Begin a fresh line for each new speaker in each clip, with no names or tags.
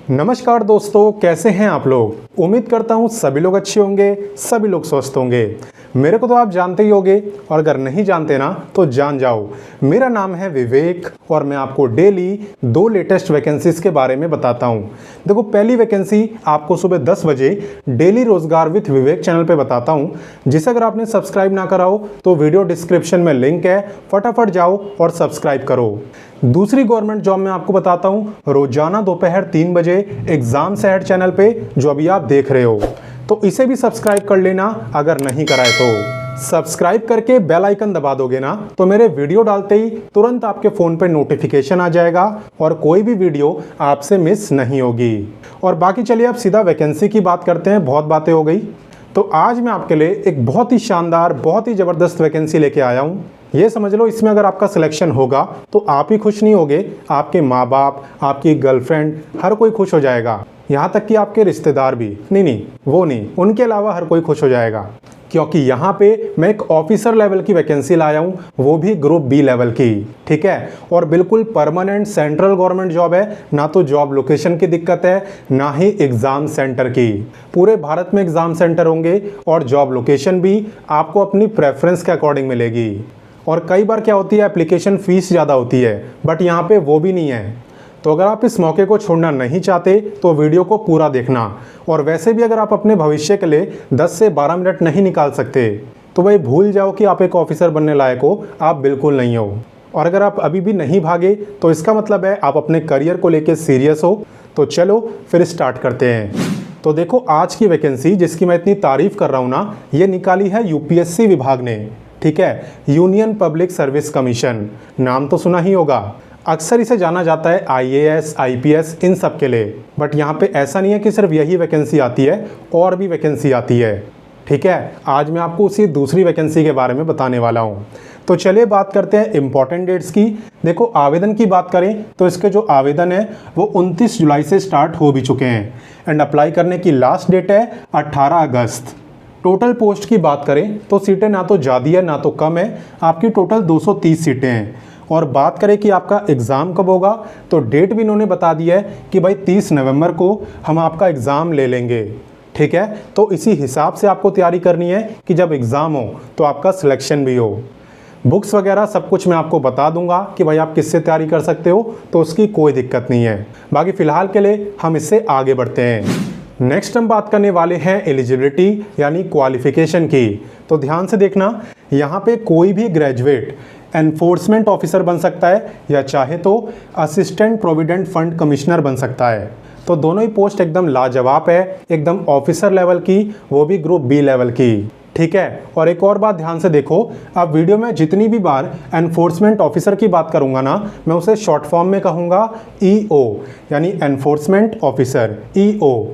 नमस्कार दोस्तों, कैसे हैं आप लोग। उम्मीद करता हूं सभी लोग अच्छे होंगे, सभी लोग स्वस्थ होंगे। मेरे को तो आप जानते ही होंगे और अगर नहीं जानते ना तो जान जाओ। मेरा नाम है विवेक और मैं आपको डेली 2 लेटेस्ट वैकेंसीज के बारे में बताता हूं। देखो, पहली वैकेंसी आपको सुबह 10 बजे डेली रोजगार विथ विवेक चैनल पे बताता हूं, जिसे अगर आपने सब्सक्राइब ना करा हो तो वीडियो डिस्क्रिप्शन में लिंक है, फटाफट जाओ और सब्सक्राइब करो। दूसरी गवर्नमेंट जॉब मैं आपको बताता हूं रोजाना दोपहर 3 बजे एग्जाम्स ऐड चैनल पे, जो अभी आप देख रहे हो, तो इसे भी सब्सक्राइब कर लेना अगर नहीं करा है तो। सब्सक्राइब करके बेल आइकन दबा दोगे ना तो मेरे वीडियो डालते ही तुरंत आपके फोन पे नोटिफिकेशन आ जाएगा और कोई भी वीडियो आपसे मिस नहीं होगी। और बाकी चलिए अब सीधा वैकेंसी की बात करते हैं, बहुत बातें हो गई। तो आज मैं आपके लिए एक बहुत ही शानदार, बहुत ही जबरदस्त वैकेंसी लेके आया हूँ। ये समझ लो, इसमें अगर आपका सिलेक्शन होगा तो आप ही खुश नहीं होगे, आपके माँ बाप, आपकी गर्लफ्रेंड, हर कोई खुश हो जाएगा। यहाँ तक कि आपके रिश्तेदार भी। नहीं, वो नहीं, उनके अलावा हर कोई खुश हो जाएगा, क्योंकि यहाँ पे मैं एक ऑफिसर लेवल की वैकेंसी लाया हूँ, वो भी ग्रुप बी लेवल की। ठीक है, और बिल्कुल परमानेंट सेंट्रल गवर्नमेंट जॉब है। ना तो जॉब लोकेशन की दिक्कत है, ना ही एग्जाम सेंटर की। पूरे भारत में एग्जाम सेंटर होंगे और जॉब लोकेशन भी आपको अपनी प्रेफरेंस के अकॉर्डिंग मिलेगी। और कई बार क्या होती है, एप्लीकेशन फीस ज़्यादा होती है, बट यहाँ पे वो भी नहीं है। तो अगर आप इस मौके को छोड़ना नहीं चाहते तो वीडियो को पूरा देखना। और वैसे भी अगर आप अपने भविष्य के लिए 10 से 12 मिनट नहीं निकाल सकते तो भाई भूल जाओ कि आप एक ऑफिसर बनने लायक हो, आप बिल्कुल नहीं हो। और अगर आप अभी भी नहीं भागे तो इसका मतलब है आप अपने करियर को लेकर सीरियस हो। तो चलो फिर स्टार्ट करते हैं। तो देखो, आज की वैकेंसी जिसकी मैं इतनी तारीफ कर रहा हूँ ना, ये निकाली है यूपीएससी विभाग ने। ठीक है, यूनियन पब्लिक सर्विस कमीशन, नाम तो सुना ही होगा। अक्सर इसे जाना जाता है आईएएस, आईपीएस, इन सब के लिए। बट यहाँ पे ऐसा नहीं है कि सिर्फ यही वैकेंसी आती है, और भी वैकेंसी आती है। ठीक है, आज मैं आपको उसी दूसरी वैकेंसी के बारे में बताने वाला हूँ। तो चलिए बात करते हैं इंपॉर्टेंट डेट्स की। देखो, आवेदन की बात करें तो इसके जो आवेदन है वो 29 जुलाई से स्टार्ट हो भी चुके हैं एंड अप्लाई करने की लास्ट डेट है 18 अगस्त। टोटल पोस्ट की बात करें तो सीटें ना तो ज़्यादा है ना तो कम है, आपकी टोटल 230 सीटें हैं। और बात करें कि आपका एग्ज़ाम कब होगा, तो डेट भी इन्होंने बता दी है कि भाई 30 नवंबर को हम आपका एग्ज़ाम ले लेंगे। ठीक है, तो इसी हिसाब से आपको तैयारी करनी है कि जब एग्ज़ाम हो तो आपका सिलेक्शन भी हो। बुक्स वगैरह सब कुछ मैं आपको बता दूंगा कि भाई आप किससे तैयारी कर सकते हो, तो उसकी कोई दिक्कत नहीं है। बाकी फ़िलहाल के लिए हम इससे आगे बढ़ते हैं। नेक्स्ट हम बात करने वाले हैं एलिजिबिलिटी यानी क्वालिफिकेशन की। तो ध्यान से देखना, यहाँ पे कोई भी ग्रेजुएट एनफोर्समेंट ऑफिसर बन सकता है या चाहे तो असिस्टेंट प्रोविडेंट फंड कमिश्नर बन सकता है। तो दोनों ही पोस्ट एकदम लाजवाब है, एकदम ऑफिसर लेवल की, वो भी ग्रुप बी लेवल की। ठीक है, और एक और बात ध्यान से देखो, अब वीडियो में जितनी भी बार एनफोर्समेंट ऑफिसर की बात करूंगा ना, मैं उसे शॉर्ट फॉर्म में कहूँगा ईओ, यानी एनफोर्समेंट ऑफिसर, ईओ।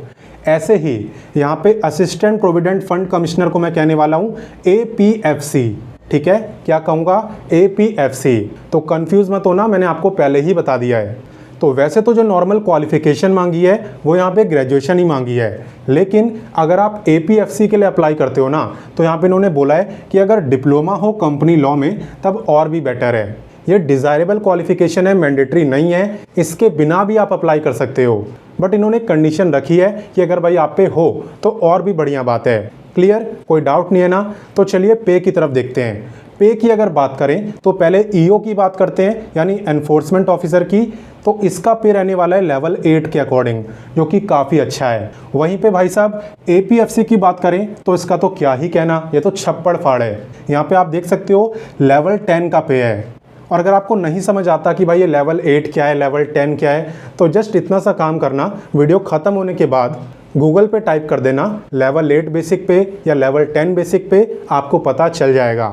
ऐसे ही यहाँ पे असिस्टेंट प्रोविडेंट फंड कमिश्नर को मैं कहने वाला हूँ एपीएफसी। ठीक है, क्या कहूँगा, एपीएफसी। तो कंफ्यूज मत होना, मैंने आपको पहले ही बता दिया है। तो वैसे तो जो नॉर्मल क्वालिफिकेशन मांगी है वो यहाँ पे ग्रेजुएशन ही मांगी है, लेकिन अगर आप एपीएफसी के लिए अप्लाई करते हो ना तो यहाँ पे इन्होंने बोला है कि अगर डिप्लोमा हो कंपनी लॉ में तब और भी बेटर है। ये डिज़ायरेबल क्वालिफिकेशन है, मैंडेटरी नहीं है, इसके बिना भी आप अप्लाई कर सकते हो। बट इन्होंने कंडीशन रखी है कि अगर भाई आप पे हो तो और भी बढ़िया बात है। क्लियर, कोई डाउट नहीं है ना। तो चलिए पे की तरफ देखते हैं। पे की अगर बात करें तो पहले ईओ की बात करते हैं, यानी एनफोर्समेंट ऑफिसर की। तो इसका पे रहने वाला है लेवल 8 के अकॉर्डिंग, जो कि काफ़ी अच्छा है। वहीं पे भाई साहब एपीएफसी की बात करें तो इसका तो क्या ही कहना, ये तो छप्पड़ फाड़ है। यहाँ पे आप देख सकते हो लेवल 10 का पे है। और अगर आपको नहीं समझ आता कि भाई ये लेवल 8 क्या है, लेवल 10 क्या है, तो जस्ट इतना सा काम करना, वीडियो ख़त्म होने के बाद गूगल पे टाइप कर देना लेवल 8 बेसिक पे या लेवल 10 बेसिक पे, आपको पता चल जाएगा।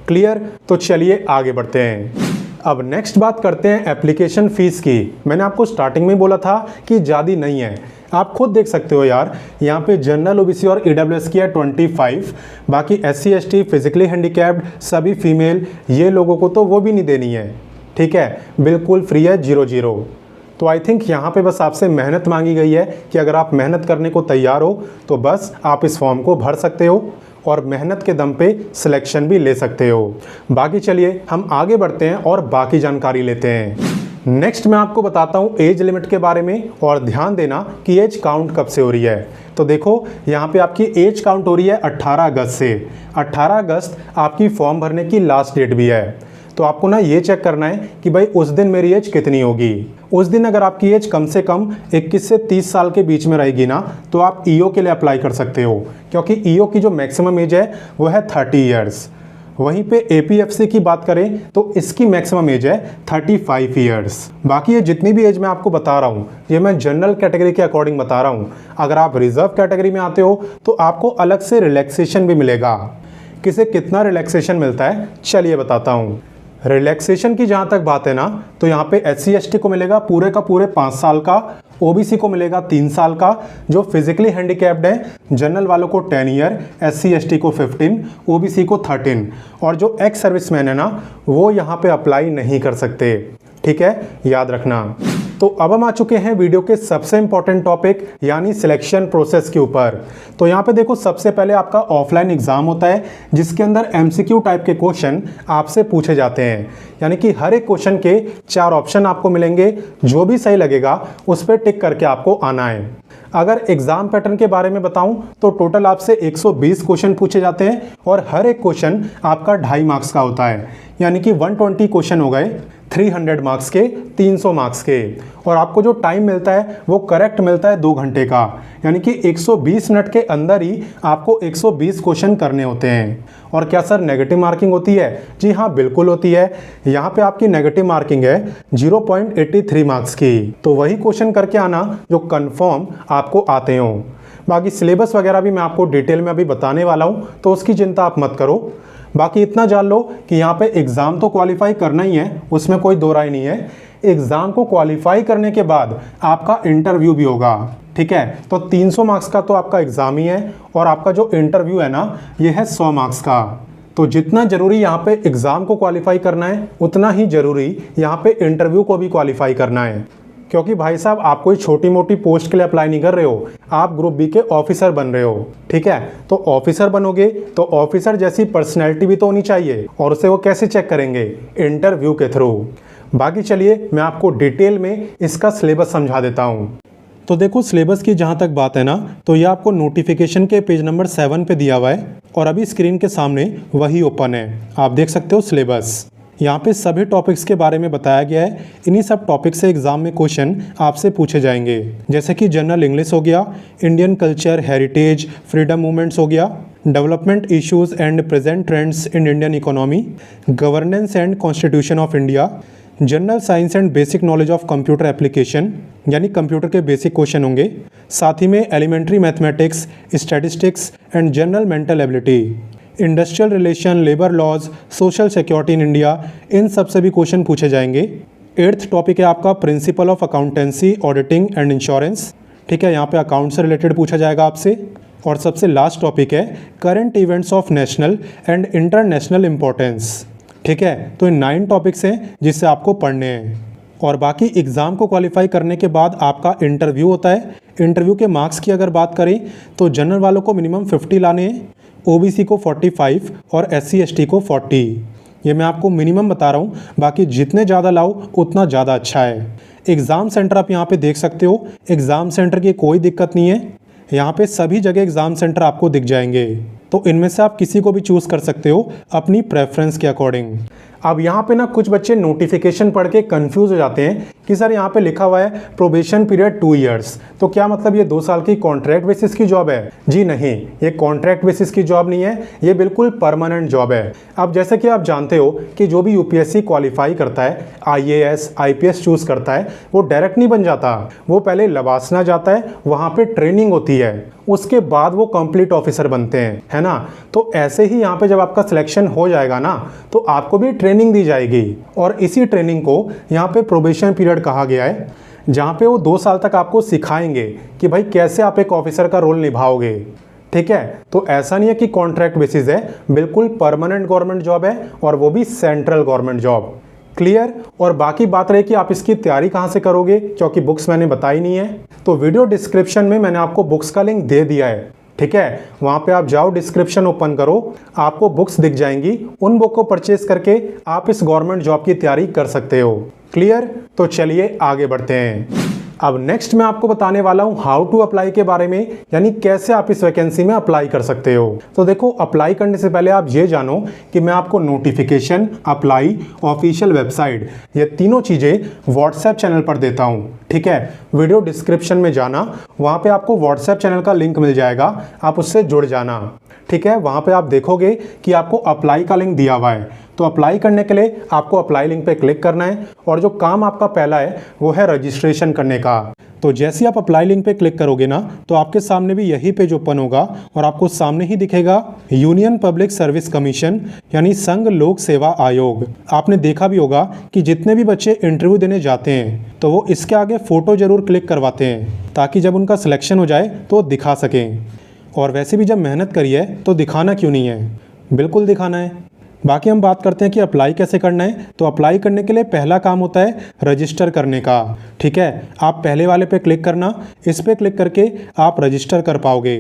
क्लियर, तो चलिए आगे बढ़ते हैं। अब नेक्स्ट बात करते हैं एप्लीकेशन फ़ीस की। मैंने आपको स्टार्टिंग में बोला था कि ज़्यादा नहीं है, आप खुद देख सकते हो यार। यहाँ पे जनरल, ओबीसी और ईडब्ल्यूएस की है 25, बाकी एससी, एसटी, फिजिकली हैंडीकैप्ड, सभी फीमेल, ये लोगों को तो वो भी नहीं देनी है। ठीक है, बिल्कुल फ्री है, 0-0। तो आई थिंक यहाँ पे बस आपसे मेहनत मांगी गई है कि अगर आप मेहनत करने को तैयार हो तो बस आप इस फॉर्म को भर सकते हो और मेहनत के दम पे सिलेक्शन भी ले सकते हो। बाकी चलिए हम आगे बढ़ते हैं और बाकी जानकारी लेते हैं। नेक्स्ट मैं आपको बताता हूँ एज लिमिट के बारे में, और ध्यान देना कि एज काउंट कब से हो रही है। तो देखो यहाँ पे आपकी एज काउंट हो रही है 18 अगस्त से। 18 अगस्त आपकी फॉर्म भरने की लास्ट डेट भी है। तो आपको ना ये चेक करना है कि भाई उस दिन मेरी एज कितनी होगी। उस दिन अगर आपकी एज कम से कम 21 से 30 साल के बीच में रहेगी ना, तो आप ईओ के लिए अप्लाई कर सकते हो, क्योंकि ईओ की जो मैक्सिमम एज है वो है 30 ईयर्स। वहीं पे एपीएफसी की बात करें तो इसकी मैक्सिमम एज है 35 ईयर्स। बाकी ये जितनी भी एज मैं आपको बता रहा हूँ ये मैं जनरल कैटेगरी के अकॉर्डिंग बता रहा हूँ। अगर आप रिजर्व कैटेगरी में आते हो तो आपको अलग से रिलैक्सेशन भी मिलेगा। किसे कितना रिलैक्सेशन मिलता है चलिए बताता हूँ। रिलैक्सेशन की जहाँ तक बात है ना, तो यहाँ पे SC/ST को मिलेगा पूरे का पूरे 5 साल का, OBC को मिलेगा 3 साल का, जो फिजिकली हैंडीकैप्ड है जनरल वालों को 10 ईयर, SC/ST को 15, OBC को 13, और जो एक्स सर्विसमैन है ना वो यहाँ पे अप्लाई नहीं कर सकते। ठीक है, याद रखना। तो अब हम आ चुके हैं वीडियो के सबसे इंपॉर्टेंट टॉपिक यानी सिलेक्शन प्रोसेस के ऊपर। तो यहाँ पे देखो, सबसे पहले आपका ऑफलाइन एग्जाम होता है जिसके अंदर MCQ टाइप के क्वेश्चन आपसे पूछे जाते हैं। यानी कि हर एक क्वेश्चन के 4 ऑप्शन आपको मिलेंगे, जो भी सही लगेगा उस पर टिक करके आपको आना है। अगर एग्जाम पैटर्न के बारे में बताऊं तो टोटल आपसे 120 क्वेश्चन पूछे जाते हैं और हर एक क्वेश्चन आपका 2.5 मार्क्स का होता है। यानी कि 120 क्वेश्चन हो गए 300 मार्क्स के, 300 मार्क्स के। और आपको जो टाइम मिलता है वो करेक्ट मिलता है 2 घंटे का। यानी कि 120 मिनट के अंदर ही आपको 120 क्वेश्चन करने होते हैं। और क्या सर नेगेटिव मार्किंग होती है? जी हाँ, बिल्कुल होती है। यहाँ पे आपकी नेगेटिव मार्किंग है 0.83 मार्क्स की। तो वही क्वेश्चन करके आना जो कंफर्म आपको आते हो। बाकी सिलेबस वगैरह भी मैं आपको डिटेल में अभी बताने वाला हूँ, तो उसकी चिंता आप मत करो। बाकी इतना जान लो कि यहाँ पे एग्ज़ाम तो क्वालिफाई करना ही है, उसमें कोई दो राय नहीं है। एग्ज़ाम को क्वालिफाई करने के बाद आपका इंटरव्यू भी होगा। ठीक है, तो 300 मार्क्स का तो आपका एग्ज़ाम ही है, और आपका जो इंटरव्यू है ना ये है 100 मार्क्स का। तो जितना ज़रूरी यहाँ पे एग्ज़ाम को क्वालिफाई करना है, उतना ही ज़रूरी यहाँ पे इंटरव्यू को भी क्वालिफाई करना है। क्योंकि भाई साहब आप कोई छोटी मोटी पोस्ट के लिए अप्लाई नहीं कर रहे हो, आप ग्रुप बी के ऑफिसर बन रहे हो। ठीक है, तो ऑफिसर बनोगे तो ऑफिसर जैसी पर्सनैलिटी भी तो होनी चाहिए, और उसे वो कैसे चेक करेंगे? इंटरव्यू के थ्रू। बाकी चलिए मैं आपको डिटेल में इसका सिलेबस समझा देता हूँ। तो देखो, सिलेबस की जहाँ तक बात है ना, तो ये आपको नोटिफिकेशन के पेज नंबर 7 पे दिया हुआ है, और अभी स्क्रीन के सामने वही ओपन है। आप देख सकते हो सिलेबस। यहाँ पे सभी टॉपिक्स के बारे में बताया गया है। इन्हीं सब टॉपिक से एग्जाम में क्वेश्चन आपसे पूछे जाएंगे, जैसे कि जनरल इंग्लिश हो गया, Indian culture, heritage, freedom movements हो गया, development issues and present trends in Indian economy, governance and constitution of India, general science and basic knowledge of computer application, यानी कंप्यूटर के बेसिक क्वेश्चन होंगे। साथ ही में elementary mathematics, statistics and general mental ability, industrial relation, labour laws, social security in India, इन सब से भी क्वेश्चन पूछे जाएंगे। 8th टॉपिक है आपका principle of accountancy, auditing and insurance. ठीक है, यहाँ पे अकाउंट से रिलेटेड पूछा जाएगा आपसे। और सबसे लास्ट टॉपिक है current events of national and international importance. ठीक है, तो इन 9 टॉपिक्स हैं जिससे आपको पढ़ने हैं। और बाकी एग्ज़ाम को क्वालिफाई करने के बाद आपका इंटरव्यू होता है। इंटरव्यू के मार्क्स की अगर बात करें तो जनरल वालों को मिनिमम 50 लाने हैं, OBC को 45 और SC/ST को 40। ये मैं आपको मिनिमम बता रहा हूँ, बाकी जितने ज़्यादा लाओ उतना ज़्यादा अच्छा है। एग्ज़ाम सेंटर आप यहाँ पे देख सकते हो। एग्ज़ाम सेंटर की कोई दिक्कत नहीं है, यहाँ पे सभी जगह एग्ज़ाम सेंटर आपको दिख जाएंगे। तो इनमें से आप किसी को भी चूज़ कर सकते हो अपनी प्रेफरेंस के अकॉर्डिंग। अब यहाँ पे ना कुछ बच्चे नोटिफिकेशन पढ़ के कंफ्यूज हो जाते हैं कि सर यहाँ पे लिखा हुआ है प्रोबेशन पीरियड 2 इयर्स, तो क्या मतलब ये 2 साल की कॉन्ट्रैक्ट बेसिस की जॉब है? जी नहीं, ये कॉन्ट्रैक्ट बेसिस की जॉब नहीं है, ये बिल्कुल परमानेंट जॉब है। अब जैसे कि आप जानते हो कि जो भी UPSC क्वालिफाई करता है, IAS IPS चूज़ करता है, वो डायरेक्ट नहीं बन जाता। वो पहले लवासना जाता है, वहाँ पर ट्रेनिंग होती है, उसके बाद वो कंप्लीट ऑफिसर बनते हैं, है ना। तो ऐसे ही यहाँ पे जब आपका सिलेक्शन हो जाएगा ना, तो आपको भी ट्रेनिंग दी जाएगी, और इसी ट्रेनिंग को यहाँ पे प्रोबेशन पीरियड कहा गया है, जहाँ पे वो 2 साल तक आपको सिखाएंगे कि भाई कैसे आप एक ऑफिसर का रोल निभाओगे। ठीक है, तो ऐसा नहीं है कि कॉन्ट्रैक्ट बेसिस है, बिल्कुल परमानेंट गवर्नमेंट जॉब है, और वो भी सेंट्रल गवर्नमेंट जॉब। क्लियर। और बाकी बात रही कि आप इसकी तैयारी कहाँ से करोगे, क्योंकि बुक्स मैंने बताई नहीं है, तो वीडियो डिस्क्रिप्शन में मैंने आपको बुक्स का लिंक दे दिया है, ठीक है, वहाँ पे आप जाओ, डिस्क्रिप्शन ओपन करो, आपको बुक्स दिख जाएंगी, उन बुक को परचेज करके आप इस गवर्नमेंट जॉब की तैयारी कर सकते हो। क्लियर? तो चलिए आगे बढ़ते हैं। अब नेक्स्ट मैं आपको बताने वाला हूं हाउ टू अप्लाई के बारे में, यानी कैसे आप इस वैकेंसी में अप्लाई कर सकते हो। तो देखो, अप्लाई करने से पहले आप ये जानो कि मैं आपको नोटिफिकेशन, अप्लाई, ऑफिशियल वेबसाइट, ये तीनों चीज़ें व्हाट्सएप चैनल पर देता हूं। ठीक है, वीडियो डिस्क्रिप्शन में जाना, वहाँ पे आपको व्हाट्सएप चैनल का लिंक मिल जाएगा, आप उससे जुड़ जाना। ठीक है, वहाँ पे आप देखोगे कि आपको अप्लाई का लिंक दिया हुआ है। तो अप्लाई करने के लिए आपको अप्लाई लिंक पे क्लिक करना है और जो काम आपका पहला है वो है रजिस्ट्रेशन करने का। तो जैसे ही आप अप्लाई लिंक पे क्लिक करोगे ना, तो आपके सामने भी यही पेज ओपन होगा और आपको सामने ही दिखेगा यूनियन पब्लिक सर्विस कमीशन, यानी संघ लोक सेवा आयोग। आपने देखा भी होगा कि जितने भी बच्चे इंटरव्यू देने जाते हैं तो वो इसके आगे फ़ोटो ज़रूर क्लिक करवाते हैं, ताकि जब उनका सिलेक्शन हो जाए तो दिखा सकें। और वैसे भी जब मेहनत करी है तो दिखाना क्यों नहीं है, बिल्कुल दिखाना है। बाकी हम बात करते हैं कि अप्लाई कैसे करना है। तो अप्लाई करने के लिए पहला काम होता है रजिस्टर करने का। ठीक है, आप पहले वाले पे क्लिक करना, इस पे क्लिक करके आप रजिस्टर कर पाओगे।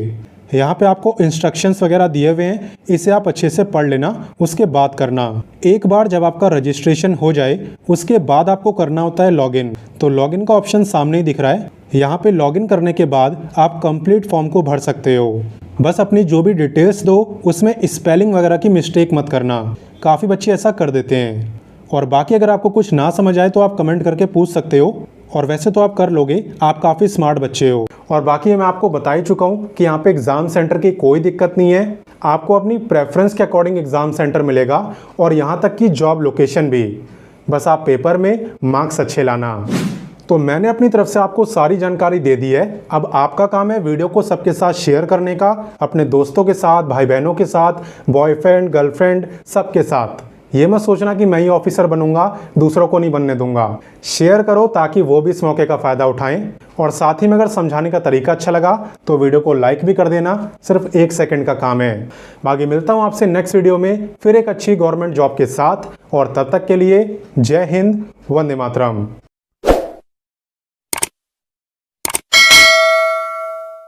यहाँ पे आपको इंस्ट्रक्शंस वगैरह दिए हुए हैं, इसे आप अच्छे से पढ़ लेना, उसके बाद करना। एक बार जब आपका रजिस्ट्रेशन हो जाए उसके बाद आपको करना होता है लॉगिन। तो लॉगिन का ऑप्शन सामने ही दिख रहा है, यहाँ पे लॉगिन करने के बाद आप कंप्लीट फॉर्म को भर सकते हो। बस अपनी जो भी डिटेल्स दो, उसमें स्पेलिंग वगैरह की मिस्टेक मत करना, काफ़ी बच्चे ऐसा कर देते हैं। और बाकी अगर आपको कुछ ना समझ आए तो आप कमेंट करके पूछ सकते हो, और वैसे तो आप कर लोगे, आप काफ़ी स्मार्ट बच्चे हो। और बाकी मैं आपको बता ही चुका हूँ कि यहाँ पे एग्ज़ाम सेंटर की कोई दिक्कत नहीं है, आपको अपनी प्रेफरेंस के अकॉर्डिंग एग्ज़ाम सेंटर मिलेगा और यहाँ तक कि जॉब लोकेशन भी। बस आप पेपर में मार्क्स अच्छे लाना। तो मैंने अपनी तरफ से आपको सारी जानकारी दे दी है। अब आपका काम है वीडियो को सबके साथ शेयर करने का, अपने दोस्तों के साथ, भाई बहनों के साथ, बॉयफ्रेंड, गर्लफ्रेंड, सबके साथ। ये मत सोचना कि मैं ही ऑफिसर बनूंगा, दूसरों को नहीं बनने दूंगा। शेयर करो ताकि वो भी इस मौके का फ़ायदा उठाएं। और साथ ही में अगर समझाने का तरीका अच्छा लगा तो वीडियो को लाइक भी कर देना, सिर्फ 1 सेकंड का काम है। बाकी मिलता हूँ आपसे नेक्स्ट वीडियो में फिर एक अच्छी गवर्नमेंट जॉब के साथ, और तब तक के लिए जय हिंद, वंदे मातरम।